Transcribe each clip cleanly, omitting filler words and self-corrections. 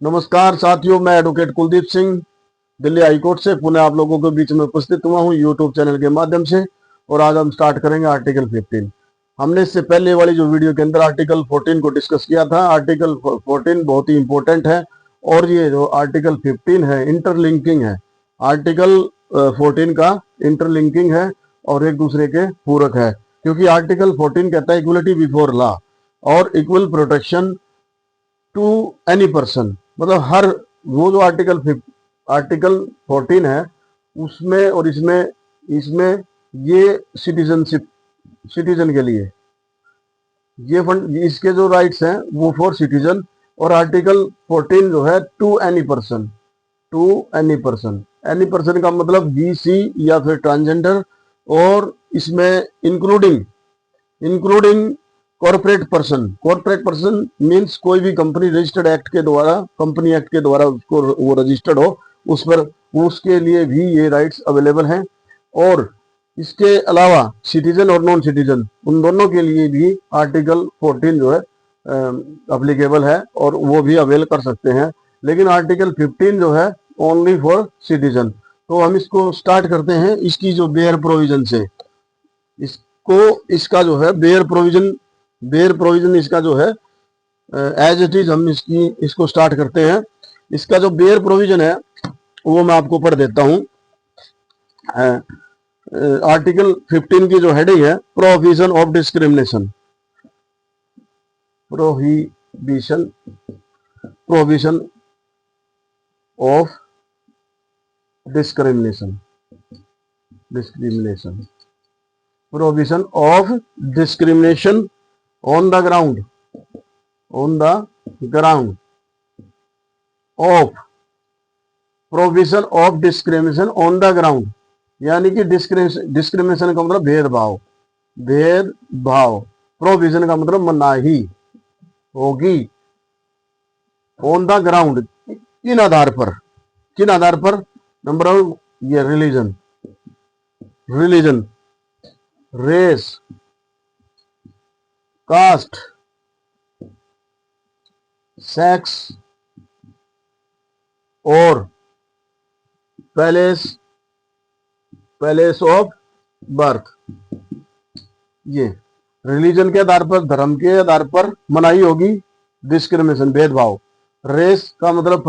नमस्कार साथियों, मैं एडवोकेट कुलदीप सिंह दिल्ली हाईकोर्ट से पुनः आप लोगों के बीच में उपस्थित हुआ हूं यूट्यूब चैनल के माध्यम से। और आज हम स्टार्ट करेंगे आर्टिकल 15। हमने इससे पहले वाली जो वीडियो के अंदर आर्टिकल 14 को डिस्कस किया था। आर्टिकल 14 बहुत ही इंपॉर्टेंट है और ये जो आर्टिकल 15 है इंटरलिंकिंग है। आर्टिकल 14 का इंटरलिंकिंग है और एक दूसरे के पूरक है, क्योंकि आर्टिकल 14 कहता है इक्वलिटी बिफोर लॉ और equal protection to any person. मतलब हर वो जो आर्टिकल 14 है उसमें और इसमें इसमें ये सिटीजन के लिए ये फंड, इसके जो राइट्स हैं वो फॉर सिटीजन। और आर्टिकल 14 जो है to any person any person का मतलब बीसी या फिर ट्रांसजेंडर, और इसमें इंक्लूडिंग कॉर्पोरेट पर्सन मीन्स कोई भी कंपनी रजिस्टर्ड एक्ट के द्वारा, कंपनी एक्ट के द्वारा उसको वो रजिस्टर्ड हो, उस पर उसके लिए भी ये राइट्स अवेलेबल हैं। और इसके अलावा सिटीजन और नॉन सिटीजन उन दोनों के लिए भी आर्टिकल 14 जो है अप्लीकेबल है और वो भी अवेल कर सकते हैं। लेकिन आर्टिकल 15 जो है ओनली फॉर सिटीजन। तो हम इसको स्टार्ट करते हैं इसकी जो बेयर प्रोविजन से। इसका जो है बेयर प्रोविजन इसका जो है एज इट इज हम इसको स्टार्ट करते हैं। इसका जो बेयर प्रोविजन है वो मैं आपको पढ़ देता हूं। आर्टिकल 15 की जो हेडिंग है prohibition of discrimination. Prohibition of discrimination prohibition of discrimination on the ground of prohibition of discrimination on the ground, यानी कि डिस्क्रिमिनेशन का मतलब भेदभाव, प्रोविजन का मतलब मनाही होगी, ऑन द ग्राउंड किन आधार पर, नंबर 1 ये रिलीजन, रेस, कास्ट, सेक्स और प्लेस ऑफ बर्थ। ये रिलीजन के आधार पर, धर्म के आधार पर मनाही होगी डिस्क्रिमिनेशन, भेदभाव। रेस का मतलब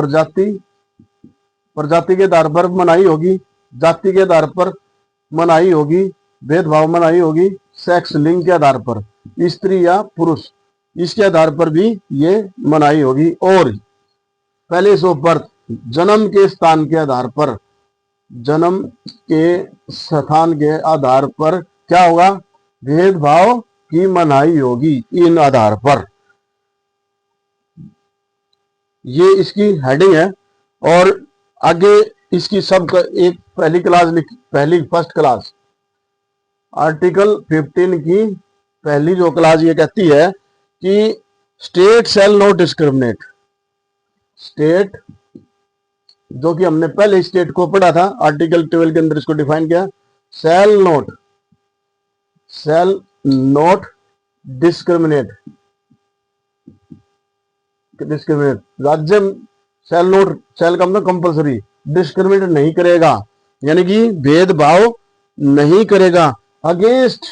प्रजाति के आधार पर मनाही होगी, जाति के आधार पर मनाही होगी, भेदभाव मनाही होगी। सेक्स, लिंग के आधार पर, स्त्री या पुरुष, इसके आधार पर भी ये मनाही होगी। और प्लेस ऑफ बर्थ, जन्म के स्थान के आधार पर क्या होगा, भेदभाव की मनाही होगी इन आधार पर। ये इसकी हेडिंग है। और आगे इसकी सब एक फर्स्ट क्लास आर्टिकल 15 की पहली जो क्लास ये कहती है कि state shall not discriminate. State, जो कि हमने पहले स्टेट को पढ़ा था, आर्टिकल 12 के अंदर इसको डिफाइन किया, शैल नॉट डिस्क्रिमिनेट। राज्य शैल का मतलब कंपल्सरी, डिस्क्रिमिनेट नहीं करेगा, यानी कि भेदभाव नहीं करेगा अगेंस्ट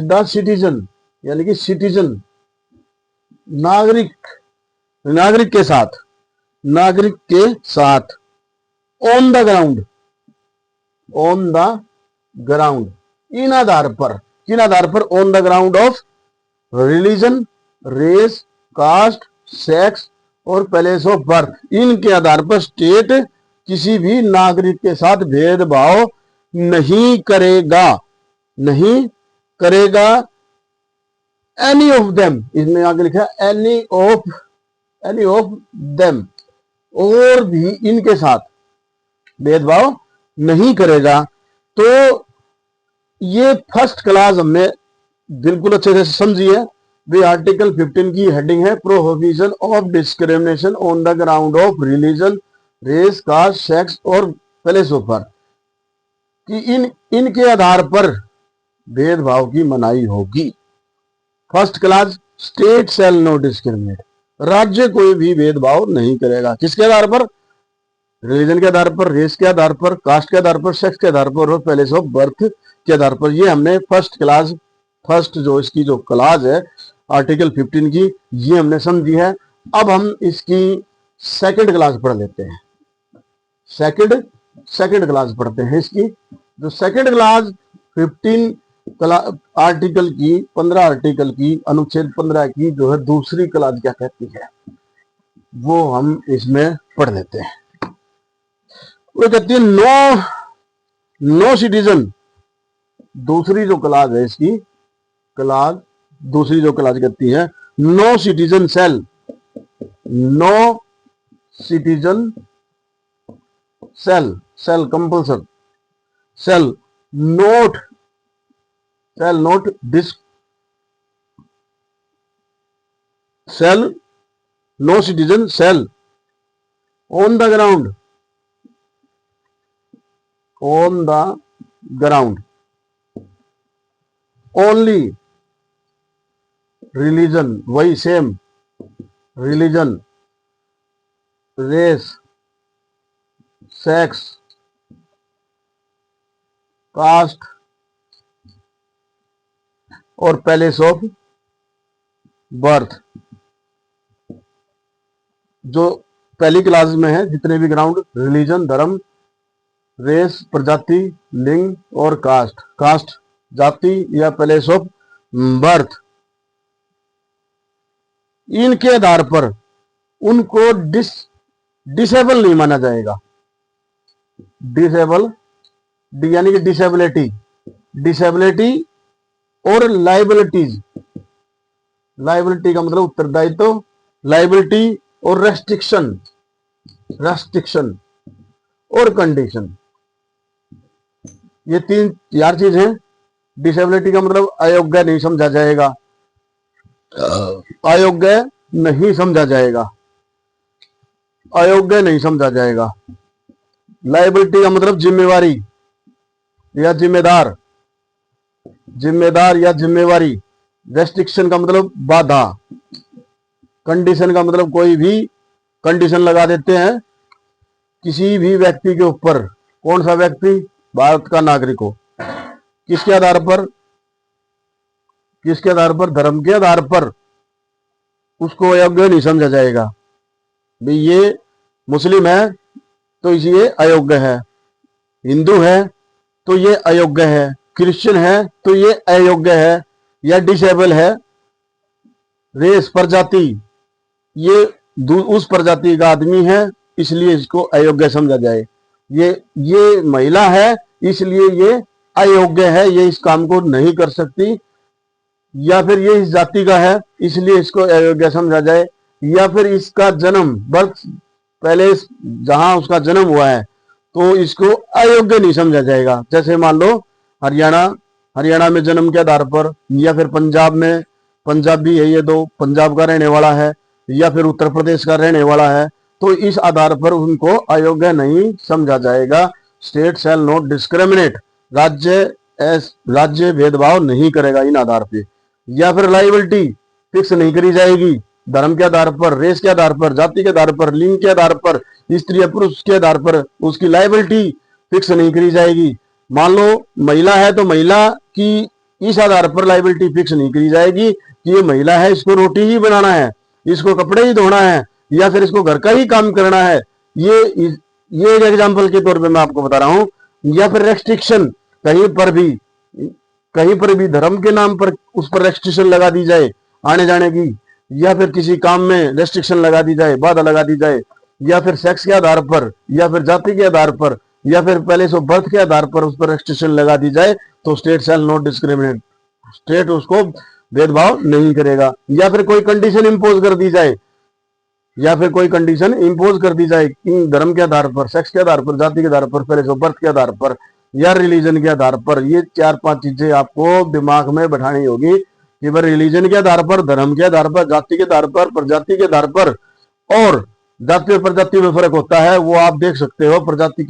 द सिटीजन, यानी कि सिटीजन नागरिक के साथ ऑन द ग्राउंड इन आधार पर, किन आधार पर, on the ground of religion, race, caste, sex और प्लेस ऑफ बर्थ। इनके आधार पर स्टेट किसी भी नागरिक के साथ भेदभाव नहीं करेगा एनी ऑफ देम। इसमें आगे लिखा है एनी ऑफ देम, और भी इनके साथ भेदभाव नहीं करेगा। तो ये फर्स्ट क्लास हमने बिल्कुल अच्छे से समझी है। वे आर्टिकल 15 की हेडिंग है prohibition of discrimination on the ground of religion, race, caste, sex और प्लेस ऑफ बर्थ, कि इनके आधार पर भेदभाव की मनाही होगी। First clause state shall not discriminate, राज्य कोई भी भेदभाव नहीं करेगा। किसके आधार पर? रिलीजन के आधार पर, रेस के आधार पर, कास्ट के आधार पर, सेक्स के आधार पर और प्लेस ऑफ बर्थ के आधार पर। ये हमने फर्स्ट जो इसकी जो क्लास है आर्टिकल 15 की, ये हमने समझी है। अब हम इसकी सेकंड क्लास पढ़ लेते हैं। सेकंड क्लास पढ़ते हैं इसकी। जो सेकंड क्लास 15 आर्टिकल की, 15 आर्टिकल की, अनुच्छेद 15 की जो है दूसरी क्लास क्या कहती है, वो हम इसमें पढ़ लेते हैं। वो कहती है नो सिटीजन। दूसरी जो क्लास है इसकी दूसरी जो क्लास कहती है no citizen shall compulsion shall not no citizen shall on the ground only religion, वही same religion, race, sex, caste और place of birth। जो पहली क्लास में है जितने भी ग्राउंड, रिलीजन, धर्म, रेस, प्रजाति, लिंग और कास्ट जाति या प्लेस ऑफ बर्थ, इनके आधार पर उनको डिसेबल नहीं माना जाएगा। डिसेबल यानी कि डिसेबिलिटी और लाइबिलिटीज। लाइबिलिटी का मतलब उत्तरदायित्व, लाइबिलिटी और रेस्ट्रिक्शन और कंडीशन, ये 4 चीज हैं। डिसेबिलिटी का मतलब अयोग्य नहीं समझा जाएगा, अयोग्य नहीं समझा जाएगा। लाइबिलिटी का मतलब जिम्मेवारी या जिम्मेवारी। रेस्ट्रिक्शन का मतलब बाधा। कंडीशन का मतलब कोई भी कंडीशन लगा देते हैं किसी भी व्यक्ति के ऊपर। कौन सा व्यक्ति? भारत का नागरिक हो। किसके आधार पर? धर्म के आधार पर उसको अयोग्य नहीं समझा जाएगा। भाई ये मुस्लिम है तो ये अयोग्य है, हिंदू है तो ये अयोग्य है, क्रिश्चियन है तो ये अयोग्य है या डिसेबल है। रेस, प्रजाति, ये उस प्रजाति का आदमी है इसलिए इसको अयोग्य समझा जाए। ये महिला है इसलिए ये अयोग्य है, ये इस काम को नहीं कर सकती। या फिर ये इस जाति का है इसलिए इसको अयोग्य समझा जाए। या फिर इसका जन्म, बर्थ पहले जहां उसका जन्म हुआ है तो इसको अयोग्य नहीं समझा जाएगा। जैसे मान लो हरियाणा में जन्म के आधार पर, या फिर पंजाब में, पंजाबी है ये दो, पंजाब का रहने वाला है, या फिर उत्तर प्रदेश का रहने वाला है, तो इस आधार पर उनको अयोग्य नहीं समझा जाएगा। स्टेट शैल नॉट डिस्क्रिमिनेट, राज्य भेदभाव नहीं करेगा इन आधार पे। या फिर लाइबिलिटी फिक्स नहीं करी जाएगी धर्म के आधार पर, रेस के आधार पर, जाति के आधार पर, लिंग के आधार पर, स्त्री या पुरुष के आधार पर उसकी लाइबिलिटी फिक्स नहीं करी जाएगी। मान लो महिला है तो महिला की इस आधार पर लाइबिलिटी फिक्स नहीं करी जाएगी कि ये महिला है, इसको रोटी ही बनाना है, इसको कपड़े ही धोना है, या फिर इसको घर का ही काम करना है। ये एक एग्जांपल के तौर पे मैं आपको बता रहा हूं। या फिर रेस्ट्रिक्शन, कहीं पर भी धर्म के नाम पर उस पर रेस्ट्रिक्शन लगा दी जाए आने जाने की, या फिर किसी काम में रेस्ट्रिक्शन लगा दी जाए, बाधा लगा दी जाए, या फिर सेक्स के आधार पर, या फिर जाति के आधार पर, या फिर प्लेस ऑफ बर्थ के आधार पर उस पर रेस्ट्रिक्शन लगा दी जाए तो state shall not discriminate, state उसको भेदभाव नहीं करेगा। या फिर कोई कंडीशन इंपोज कर दी जाए, धर्म के आधार पर, सेक्स के आधार पर, जाति के आधार पर, प्लेस ऑफ बर्थ के आधार पर या रिलीजन के आधार पर। ये 4-5 चीजें आपको दिमाग में बैठानी होगी कि भाई रिलीजन के आधार पर, धर्म के आधार पर, जाति के आधार पर, प्रजाति के आधार पर। और जाति और प्रजाति में फर्क होता है, वो आप देख सकते हो। प्रजाति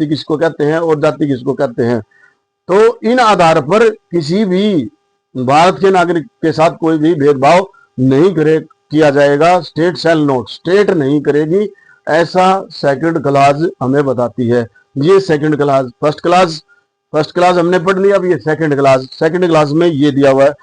किसको कहते हैं और जाति किसको कहते हैं। तो इन आधार पर किसी भी भारत के नागरिक के साथ कोई भी भेदभाव नहीं किया जाएगा, स्टेट शैल नोट, स्टेट नहीं करेगी, ऐसा सेकंड क्लास हमें बताती है। ये सेकंड क्लास, फर्स्ट क्लास हमने पढ़ लिया, अब ये सेकंड क्लास में ये दिया हुआ है।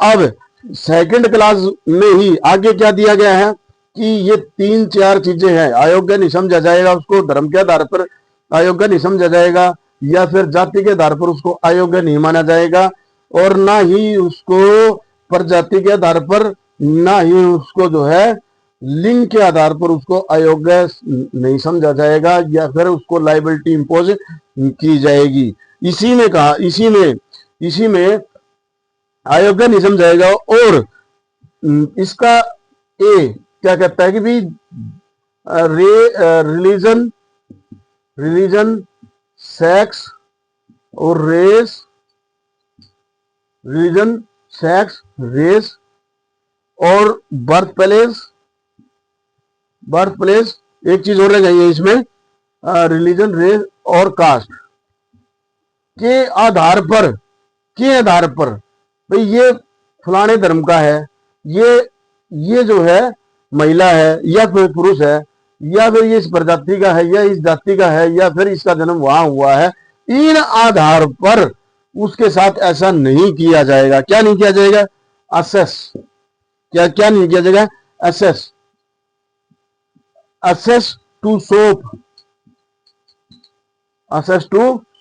अब सेकंड क्लास में ही आगे क्या दिया गया है कि ये 3-4 चीजें हैं, अयोग्य नहीं समझा जाएगा उसको, धर्म के आधार पर अयोग्य नहीं समझा जाएगा, या फिर जाति के आधार पर उसको अयोग्य नहीं माना जाएगा, और ना ही उसको प्रजाति के आधार पर, ना ही उसको जो है लिंग के आधार पर उसको अयोग्य नहीं समझा जाएगा, या फिर उसको लाइबिलिटी इंपोज की जाएगी। इसी में कहा, इसी में अयोग्य नहीं समझाएगा। और इसका ए क्या कहता है कि भी रिलीजन, सेक्स और रेस, रिलीजन, सेक्स, रेस और बर्थ प्लेस, एक चीज और रह गई है इसमें, रिलीजन, रेस और कास्ट के आधार पर भाई ये फलाने धर्म का है, ये जो है महिला है या फिर पुरुष है, या फिर ये इस प्रजाति का है या इस जाति का है, या फिर इसका जन्म वहां हुआ है, इन आधार पर उसके साथ ऐसा नहीं किया जाएगा। क्या नहीं किया जाएगा? असेस। क्या नहीं किया जाएगा? असेस टू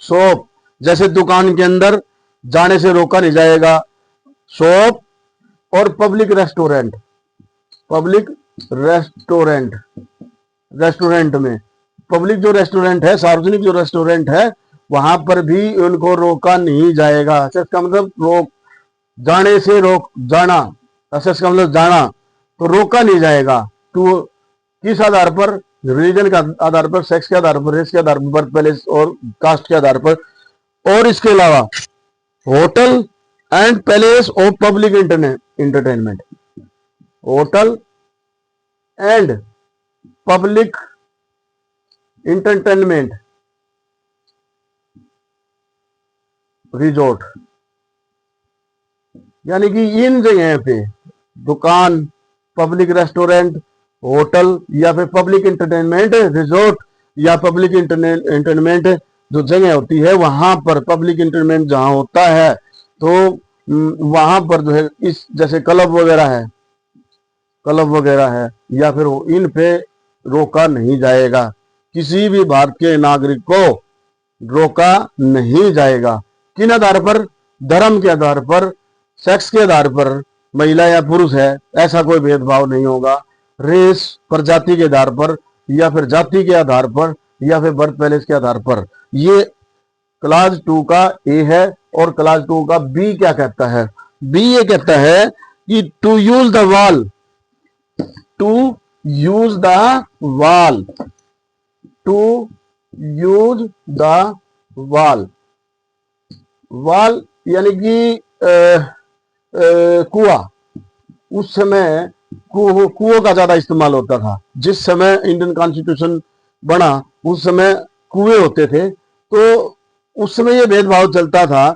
शॉप, जैसे दुकान के अंदर जाने से रोका नहीं जाएगा, शॉप और पब्लिक रेस्टोरेंट में, पब्लिक जो रेस्टोरेंट है, सार्वजनिक जो रेस्टोरेंट है, वहां पर भी उनको रोका नहीं जाएगा। असेस का मतलब जाने से जाना, असेस का मतलब जाना, तो रोका नहीं जाएगा। टू किस आधार पर? रिलीजन के आधार पर, सेक्स के आधार पर, रेस के आधार पर, बर्थ प्लेस और कास्ट के आधार पर। और इसके अलावा hotel and palace of public entertainment, hotel and public entertainment resort, यानी कि इन जगह पे दुकान, पब्लिक रेस्टोरेंट, होटल या फिर पब्लिक एंटरटेनमेंट रिजॉर्ट या पब्लिक एंटरटेनमेंट जो जगह होती है, वहां पर पब्लिक एंटरटेनमेंट जहां होता है, तो वहां पर जो है इस जैसे क्लब वगैरह है या फिर इन पे रोका नहीं जाएगा। किसी भी भारत के नागरिक को रोका नहीं जाएगा। किन आधार पर? धर्म के आधार पर, सेक्स के आधार पर, महिला या पुरुष है ऐसा कोई भेदभाव नहीं होगा, रेस प्रजाति के आधार पर, या फिर जाति के आधार पर, या फिर बर्थ प्लेस के आधार पर। ये क्लास 2 का ए है। और क्लास 2 का बी क्या कहता है? बी ये कहता है कि टू यूज द वाल यानी कि कुआं। उस समय कुओं का ज्यादा इस्तेमाल होता था। जिस समय इंडियन कॉन्स्टिट्यूशन बना उस समय कुएं होते थे, तो उस समय ये भेदभाव चलता था।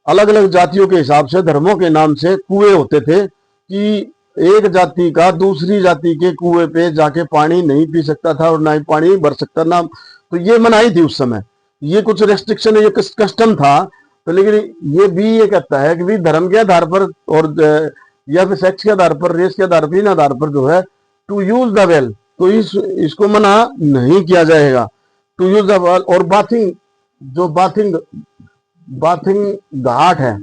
अलग अलग जातियों के हिसाब से, धर्मों के नाम से कुएं होते थे कि एक जाति का दूसरी जाति के कुएं पे जाके पानी नहीं पी सकता था और ना ही पानी भर सकता ना। तो ये मनाही थी उस समय, ये कुछ रेस्ट्रिक्शन, ये कस्टम था। तो लेकिन ये भी ये कहता है कि भी धर्म के आधार पर और या फिर सेक्स के आधार पर, रेस के आधार पर, इन आधार पर जो है टू यूज द वेल, तो इसको मना नहीं किया जाएगा। To use the well. और बाथिंग घाट है,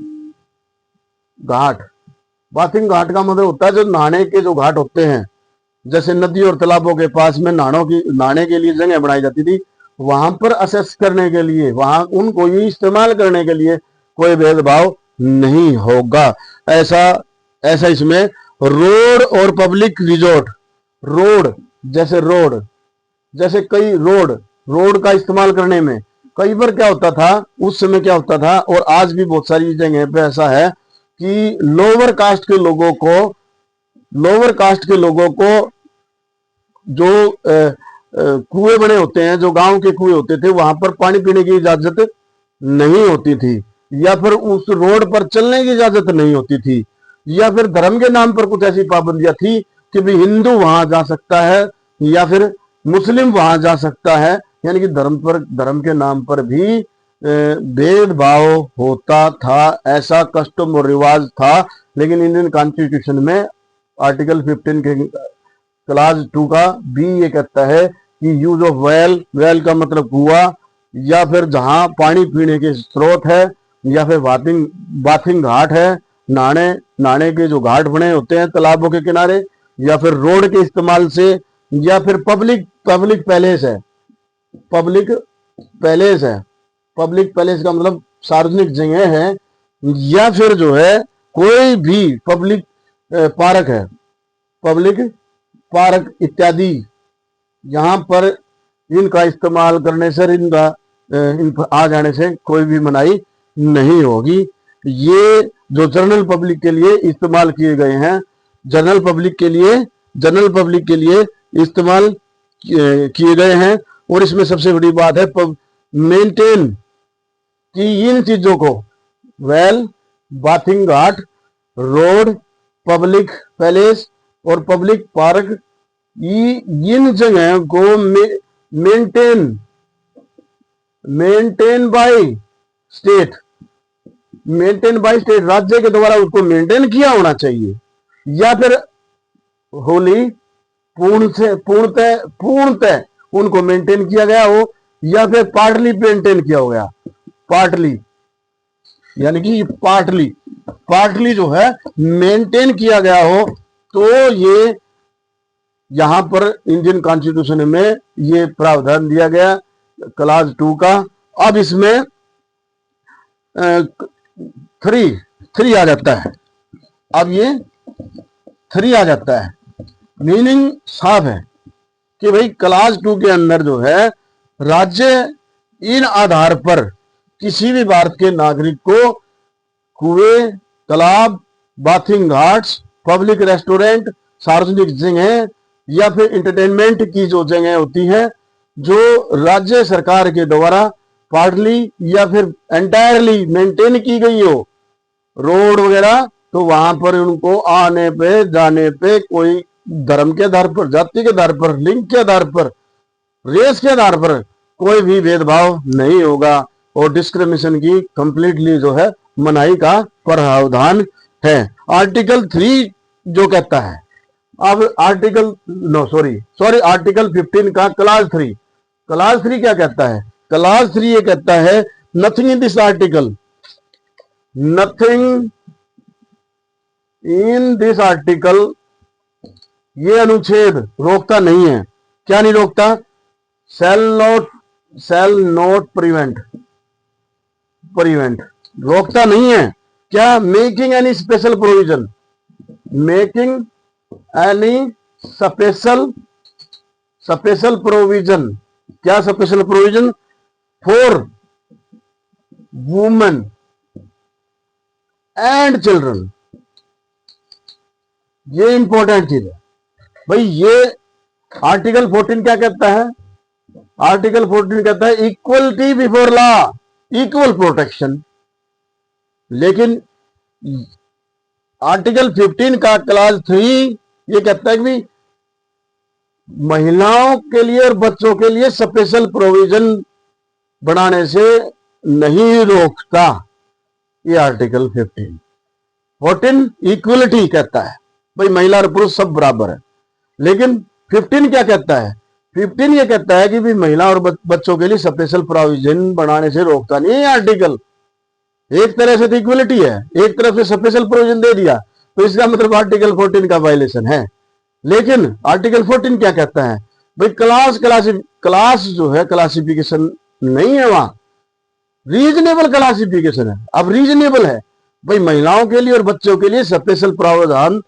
बाथिंग घाट का मतलब होता है जो नहाने के जो घाट होते हैं, जैसे नदी और तालाबों के पास में नहाने के लिए जगह बनाई जाती थी, वहां पर असेस करने के लिए, वहां उनको ही इस्तेमाल करने के लिए कोई भेदभाव नहीं होगा। ऐसा इसमें रोड और पब्लिक रिजॉर्ट, जैसे कई रोड का इस्तेमाल करने में कई बार क्या होता था, उस समय क्या होता था, और आज भी बहुत सारी जगह पे ऐसा है कि लोअर कास्ट के लोगों को जो कुएं बने होते हैं, जो गांव के कुएं होते थे, वहां पर पानी पीने की इजाजत नहीं होती थी, या फिर उस रोड पर चलने की इजाजत नहीं होती थी। या फिर धर्म के नाम पर कुछ ऐसी पाबंदियां थी कि भी हिंदू वहां जा सकता है या फिर मुस्लिम वहां जा सकता है, यानी कि धर्म के नाम पर भी भेदभाव होता था, ऐसा कस्टम और रिवाज था। लेकिन इंडियन कॉन्स्टिट्यूशन में आर्टिकल 15 के क्लास 2 का बी ये कहता है कि यूज ऑफ वेल, वेल का मतलब कुआं, या फिर जहां पानी पीने के स्रोत है, या फिर बाथिंग घाट है, नहाने के जो घाट बने होते हैं तालाबों के किनारे, या फिर रोड के इस्तेमाल से, या फिर पब्लिक पैलेस है। पब्लिक पैलेस का मतलब सार्वजनिक जगह है, या फिर जो है कोई भी पब्लिक पार्क है, पब्लिक पार्क इत्यादि, यहां पर इनका इस्तेमाल करने से इन आ जाने से कोई भी मनाही नहीं होगी। ये जो जनरल पब्लिक के लिए इस्तेमाल किए गए हैं, जनरल पब्लिक के लिए इस्तेमाल किए गए हैं। और इसमें सबसे बड़ी बात है मेंटेन कि इन चीजों को वेल, बाथिंग घाट, रोड, पब्लिक पैलेस और पब्लिक पार्क, इन जगह को मेंटेन बाय स्टेट, राज्य के द्वारा उसको मेंटेन किया होना चाहिए, या फिर होली पूर्णतः उनको मेंटेन किया गया हो, या फिर पार्टली मेंटेन किया हो गया। पार्टली यानी कि पार्टली जो है मेंटेन किया गया हो, तो ये यहां पर इंडियन कॉन्स्टिट्यूशन में ये प्रावधान दिया गया क्लास 2 का। अब इसमें 3 आ जाता है। अब ये 3 आ जाता है, मीनिंग साफ है कि भाई क्लास 2 के अंदर जो है राज्य इन आधार पर किसी भी भारत के नागरिक को कुएं, तालाब, बाथिंग घाट्स, पब्लिक रेस्टोरेंट, सार्वजनिक जगह या फिर इंटरटेनमेंट की जो जगह होती है जो राज्य सरकार के द्वारा पार्टली या फिर एंटायरली मेंटेन की गई हो, रोड वगैरह, तो वहां पर उनको आने पे जाने पे कोई धर्म के आधार पर, जाति के आधार पर, लिंग के आधार पर, रेस के आधार पर कोई भी भेदभाव नहीं होगा और डिस्क्रिमिनेशन की कंप्लीटली जो है मनाही का प्रावधान है। आर्टिकल 3 जो कहता है, अब आर्टिकल 15 का क्लास 3 क्या कहता है? क्लास 3 ये कहता है नथिंग इन दिस आर्टिकल, ये अनुच्छेद रोकता नहीं है। क्या नहीं रोकता? shall not prevent रोकता नहीं है। क्या? मेकिंग एनी स्पेशल प्रोविजन क्या special provision? For women and children. ये इंपॉर्टेंट चीज है भाई। ये आर्टिकल 14 क्या कहता है? आर्टिकल 14 कहता है equality before law, equal protection. लेकिन आर्टिकल 15 का क्लास 3 ये कहता है कि महिलाओं के लिए और बच्चों के लिए स्पेशल प्रोविजन बनाने से नहीं रोकता। ये आर्टिकल 14 इक्वलिटी कहता है भाई महिला और पुरुष सब बराबर है। लेकिन 15 क्या कहता है? 15 ये कहता है कि भी महिला और बच्चों के लिए स्पेशल प्रोविजन बनाने से रोकता नहीं है आर्टिकल। एक तरह से तो इक्वलिटी है, एक तरफ से स्पेशल प्रोविजन दे दिया, तो इसका मतलब आर्टिकल 14 का वायलेशन है। लेकिन आर्टिकल 14 क्या कहता है? भाई क्लास जो है क्लासिफिकेशन नहीं है, वहां रीजनेबल क्लासिफिकेशन है। अब रीजनेबल है भाई, महिलाओं के लिए और बच्चों के लिए स्पेशल प्रावधान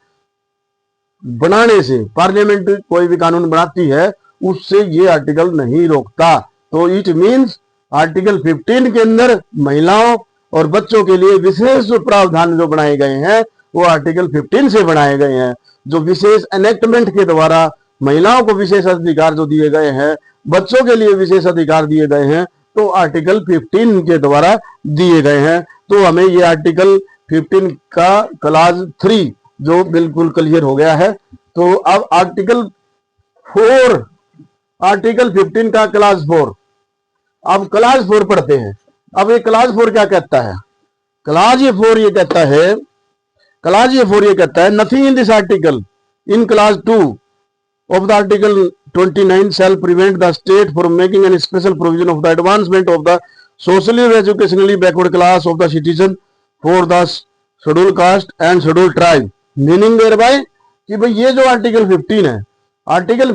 बनाने से, पार्लियामेंट कोई भी कानून बनाती है उससे ये आर्टिकल नहीं रोकता। तो इट मींस आर्टिकल 15 के अंदर महिलाओं और बच्चों के लिए विशेष जो प्रावधान जो बनाए गए हैं वो आर्टिकल 15 से बनाए गए हैं। जो विशेष एनेक्टमेंट के द्वारा महिलाओं को विशेष अधिकार जो दिए गए हैं, बच्चों के लिए विशेष अधिकार दिए गए हैं, तो आर्टिकल 15 के द्वारा दिए गए हैं। तो हमें ये आर्टिकल 15 का क्लास 3 जो बिल्कुल क्लियर हो गया है। तो अब आर्टिकल 15 का क्लास 4, अब क्लास 4 पढ़ते हैं। अब ये क्लास 4 क्या कहता है? क्लास ये 4 ये कहता है nothing in this article in class 2 of the article 29 shall prevent the state from making any special provision of the advancement of the socially or educationally backward class of the citizen for the scheduled caste and scheduled tribe, meaning thereby कि भाई ये जो article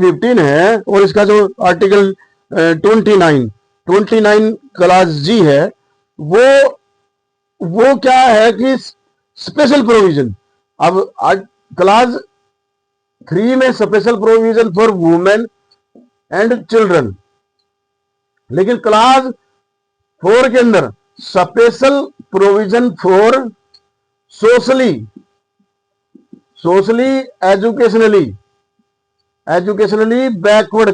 15 है और इसका जो article 29 class जी है, वो क्या है कि स्पेशल प्रोविजन। अब क्लास 3 में special provision for women and children, लेकिन क्लास 4 के अंदर special provision for socially educationally backward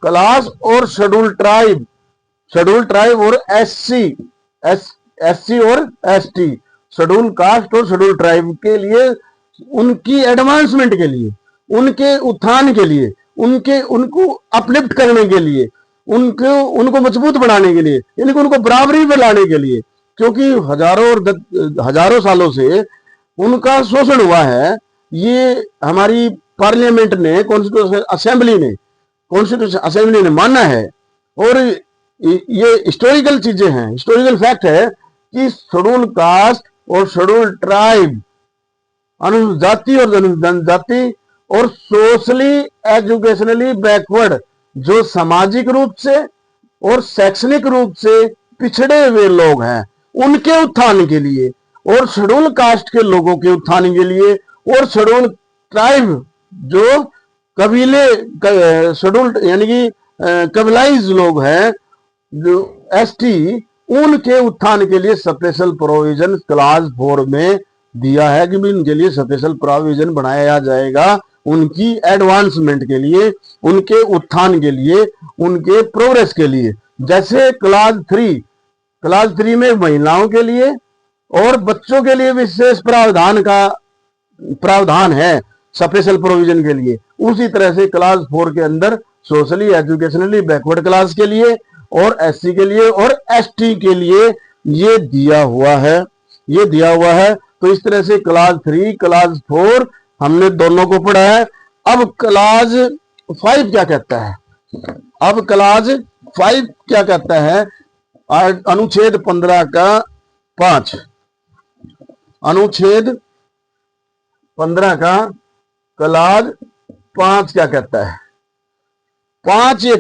class और शेड्यूल ट्राइब और एससी और एसटी, शेड्यूल कास्ट और शेड्यूल ट्राइब के लिए, उनकी एडवांसमेंट के लिए, उनके उत्थान के लिए, उनको अपलिफ्ट करने के लिए, उनको मजबूत बनाने के लिए, यानी कि उनको बराबरी में लाने के लिए, क्योंकि हजारों सालों से उनका शोषण हुआ है। ये हमारी पार्लियामेंट ने, कॉन्स्टिट्यूशन असेंबली ने माना है। और ये हिस्टोरिकल चीजें हैं, हिस्टोरिकल फैक्ट है कि शेड्यूल कास्ट और शेड्यूल ट्राइब, अनुसूचित जाति और जनजाति और सोशली एजुकेशनली बैकवर्ड, जो सामाजिक रूप से और शैक्षणिक रूप से पिछड़े हुए लोग हैं, उनके उत्थान के लिए, और शेड्यूल कास्ट के लोगों के उत्थान के लिए, और शेड्यूल ट्राइब जो कबीले, शेड्यूल यानी कि कबीलाइज लोग हैं, जो एसटी, उनके उत्थान के लिए स्पेशल प्रोविजन क्लास 4 में दिया है कि इनके लिए स्पेशल प्रोविजन बनाया जाएगा, उनकी एडवांसमेंट के लिए, उनके उत्थान के लिए, उनके प्रोग्रेस के लिए। जैसे क्लास 3 में महिलाओं के लिए और बच्चों के लिए विशेष प्रावधान है स्पेशल प्रोविजन के लिए, उसी तरह से क्लास 4 के अंदर सोशली एजुकेशनली बैकवर्ड क्लास के लिए और एससी के लिए और एसटी के लिए ये दिया हुआ है। तो इस तरह से क्लास 3, क्लास 4 हमने दोनों को पढ़ा है। अब क्लास 5 क्या कहता है? अनुच्छेद 15 का 5, अनुच्छेद 15 का क्लास 5 क्या कहता है? 5 ये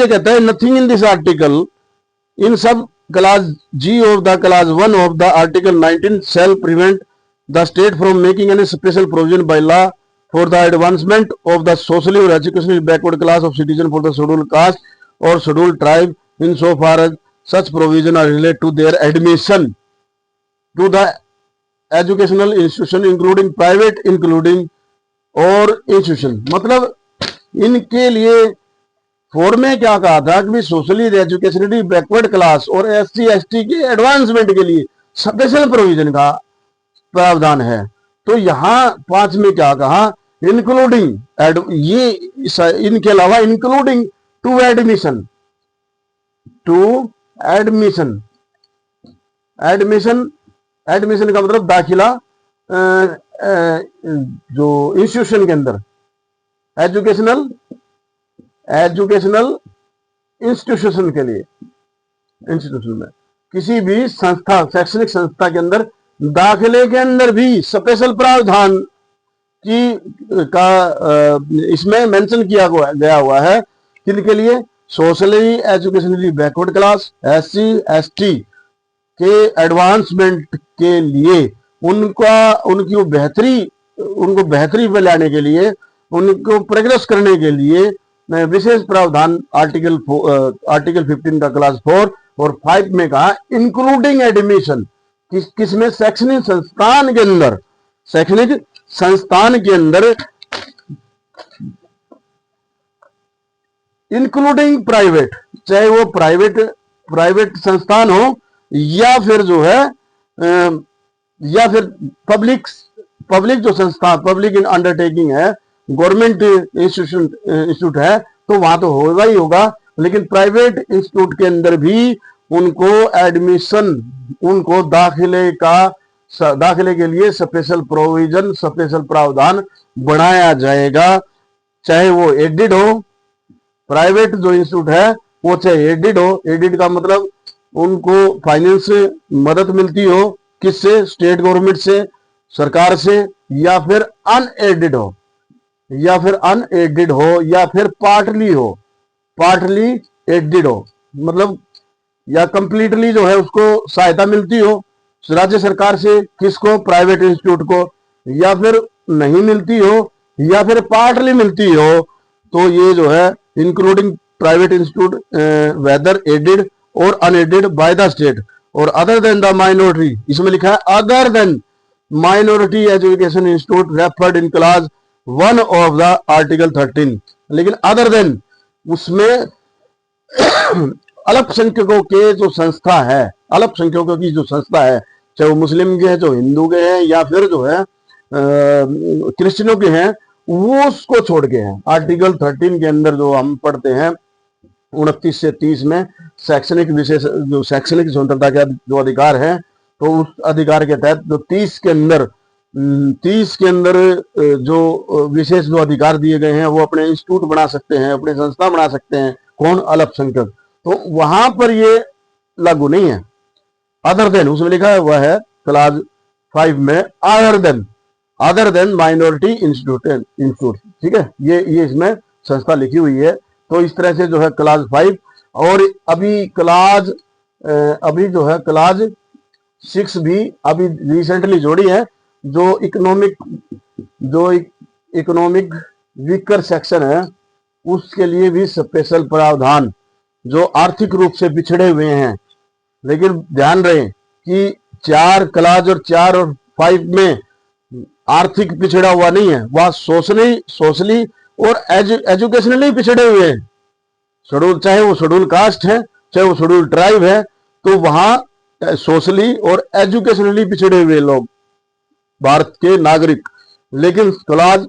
कहता है nothing in this article in सब clause G of the clause 1 of the article 19 shall prevent the state from making any special provision by law for the advancement of the socially or educationally backward class of citizen for the scheduled caste or scheduled tribe in so far as such provision are related to their admission to the educational institution including private including और institution। मतलब इनके लिए 4 में क्या कहा था कि socially educationally backward class और एससी एसटी के एडवांसमेंट के लिए स्पेशल प्रोविजन का प्रावधान है। तो यहाँ 5 में क्या कहा? इंक्लूडिंग, ये इनके अलावा इंक्लूडिंग टू एडमिशन का मतलब दाखिला जो इंस्टीट्यूशन के अंदर, एजुकेशनल इंस्टीट्यूशन के लिए, इंस्टीट्यूशन में किसी भी संस्था, शैक्षणिक संस्था के अंदर दाखिले के अंदर भी स्पेशल प्रावधान इसमें मेंशन किया गया हुआ है। किनके लिए? Socially educationally backward class, SC ST के एडवांसमेंट के लिए, उनको बेहतरी पे लाने के लिए, उनको प्रोग्रेस करने के लिए विशेष प्रावधान आर्टिकल 15 का क्लास 4 और 5 में कहा इंक्लूडिंग एडमिशन, किसमें? शैक्षणिक संस्थान के अंदर इंक्लूडिंग प्राइवेट, चाहे वो प्राइवेट प्राइवेट संस्थान हो या फिर जो है या फिर पब्लिक जो संस्था, पब्लिक इन अंडरटेकिंग है, गवर्नमेंट इंस्टीट्यूट है, तो वहां तो होगा ही होगा। लेकिन प्राइवेट इंस्टीट्यूट के अंदर भी उनको एडमिशन, उनको दाखिले के लिए स्पेशल प्रोविजन, स्पेशल प्रावधान बनाया जाएगा। चाहे वो एडेड हो, प्राइवेट जो इंस्टीट्यूट है वो चाहे एडेड हो, एडेड का मतलब उनको फाइनेंस मदद मिलती हो, किससे? स्टेट गवर्नमेंट से, सरकार से, या फिर अनएडेड हो, या फिर पार्टली एडेड हो, मतलब या कंप्लीटली जो है उसको सहायता मिलती हो राज्य सरकार से, किसको? प्राइवेट इंस्टीट्यूट को, या फिर नहीं मिलती हो या फिर पार्टली मिलती हो, तो ये जो है including private institute whether aided और अनएडेड बाय द स्टेट और अदर देन द माइनॉरिटी, इसमें लिखा है other than minority education institute referred in clause 1 of the article 13। लेकिन अदर देन उसमें अल्पसंख्यकों के जो संस्था है, अल्पसंख्यकों की जो संस्था है, चाहे वो मुस्लिम के हैं, जो हिंदू के हैं, या फिर जो है क्रिश्चियनों के हैं, वो उसको छोड़ के हैं। आर्टिकल 13 के अंदर जो हम पढ़ते हैं 29 से 30 में शैक्षणिक विशेष जो शैक्षणिक स्वतंत्रता का जो अधिकार है, तो उस अधिकार के तहत जो 30 के अंदर जो विशेष जो अधिकार दिए गए हैं, वो अपने इंस्टीट्यूट बना सकते हैं, अपने संस्था बना सकते हैं। कौन? अल्पसंख्यक। तो वहां पर ये लागू नहीं है। अदर देन उसमें लिखा है, वह है क्लास 5 में अदर देन माइनॉरिटी इंस्टीट्यूट, ठीक है, ये इसमें संस्था लिखी हुई है। तो इस तरह से जो है क्लास 5 और अभी जो है क्लास 6 भी अभी रिसेंटली जोड़ी है, जो इकोनॉमिक वीकर सेक्शन है, उसके लिए भी स्पेशल प्रावधान, जो आर्थिक रूप से पिछड़े हुए हैं। लेकिन ध्यान रहे कि 4 क्लास और 4 और 5 में आर्थिक पिछड़ा हुआ नहीं है, वह सोशली और एजुकेशनली पिछड़े हुए हैं। शेड्यूल, चाहे वो शेड्यूल कास्ट है, चाहे वो शेड्यूल ट्राइब है, तो वहां सोशली और एजुकेशनली पिछड़े हुए लोग, भारत के नागरिक। लेकिन क्लास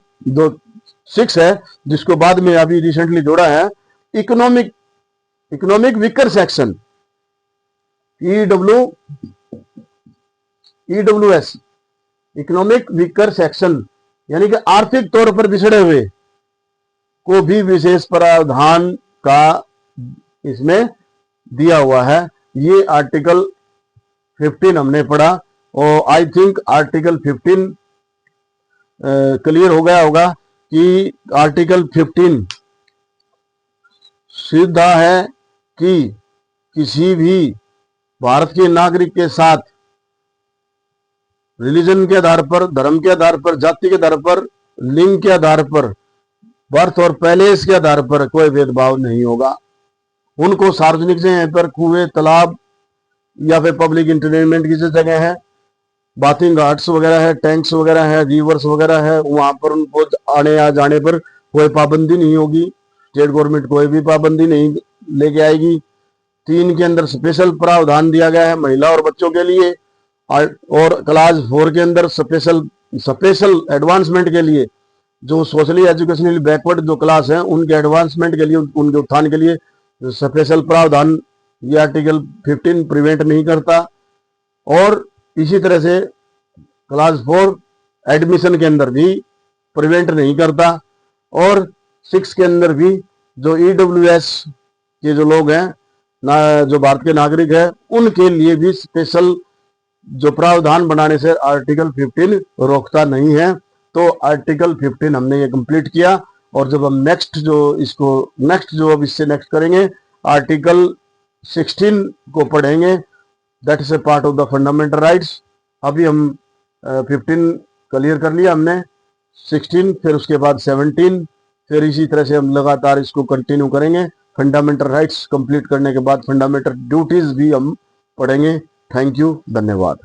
6 है, जिसको बाद में अभी रिसेंटली जोड़ा है, economic weaker section, EWS, economic weaker section, यानी कि आर्थिक तौर पर पिछड़े हुए को भी विशेष प्रावधान का इसमें दिया हुआ है। ये आर्टिकल 15 हमने पढ़ा और आई थिंक आर्टिकल 15 क्लियर हो गया होगा कि आर्टिकल 15 सीधा है कि किसी भी भारत के नागरिक के साथ रिलीजन के आधार पर, धर्म के आधार पर, जाति के आधार पर, लिंग के आधार पर, बर्थ और पैलेस के आधार पर कोई भेदभाव नहीं होगा। उनको सार्वजनिक जगह पर, कुएं, तालाब या फिर पब्लिक इंटरटेनमेंट की जो जगह है, बाथिंग घाट्स वगैरह है, टैंक्स वगैरह है, रिवर्स वगैरह है, वहां पर उनको आने या जाने पर कोई पाबंदी नहीं होगी। स्टेट गवर्नमेंट कोई भी पाबंदी नहीं लेके आएगी। 3 के अंदर स्पेशल प्रावधान दिया गया है महिला और बच्चों के लिए, और क्लास 4 के अंदर स्पेशल एडवांसमेंट के लिए, जो सोशली एजुकेशनली बैकवर्ड जो क्लास है, उनके एडवांसमेंट के लिए, उनके उत्थान के लिए स्पेशल प्रावधान ये आर्टिकल 15 प्रिवेंट नहीं करता। और इसी तरह से क्लास 4 एडमिशन के अंदर भी प्रिवेंट नहीं करता। और 6 के अंदर भी जो ईडब्ल्यूएस के जो लोग हैं, जो भारत के नागरिक हैं, उनके लिए भी स्पेशल जो प्रावधान बनाने से आर्टिकल 15 रोकता नहीं है। तो आर्टिकल 15 हमने ये कंप्लीट किया। और जब हम नेक्स्ट अब इससे नेक्स्ट करेंगे, आर्टिकल 16 को पढ़ेंगे, that is a part of the fundamental rights. अभी हम 15 क्लियर कर लिया हमने, 16, फिर उसके बाद 17, फिर इसी तरह से हम लगातार इसको कंटिन्यू करेंगे। फंडामेंटल राइट्स कंप्लीट करने के बाद फंडामेंटल ड्यूटीज भी हम पढ़ेंगे। थैंक यू, धन्यवाद।